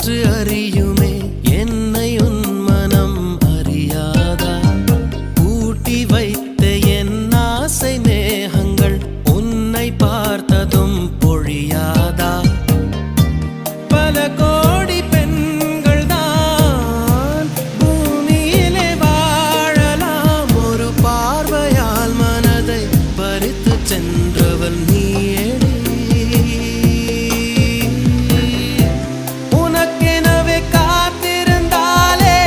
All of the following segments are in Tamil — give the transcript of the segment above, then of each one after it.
காற்று அறியுமே என்னை உன் மனம் அறியாதா கூட்டி வைத்த என் ஆசை மேகங்கள் உன்னை பார்த்ததும் பொழியாதா பல கோடி பெண்கள் தான் பூமியிலே வாழலாம் ஒரு பார்வையால் மனதை பறித்து சென்றவள் நீயேடி உனக்கெனவே காத்திருந்தாலே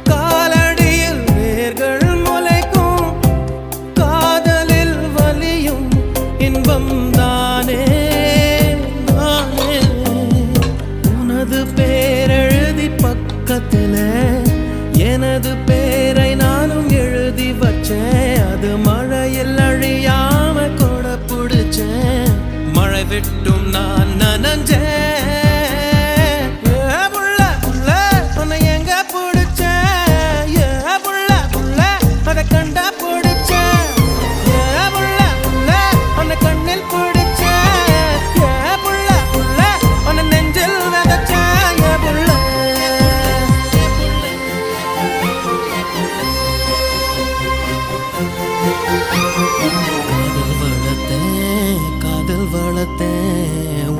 காலடியில் வேர்கள் முளைக்கும் காதலில் வலியும் இன்பம் தானே உனது பேரெழுதி பக்கத்துல எனது பேரை நானும் எழுதி வச்சேன் அது மழையில் அழியாம கொடை பிடிச்சேன் மழை விட்டும் நான் நனஞ்சேன்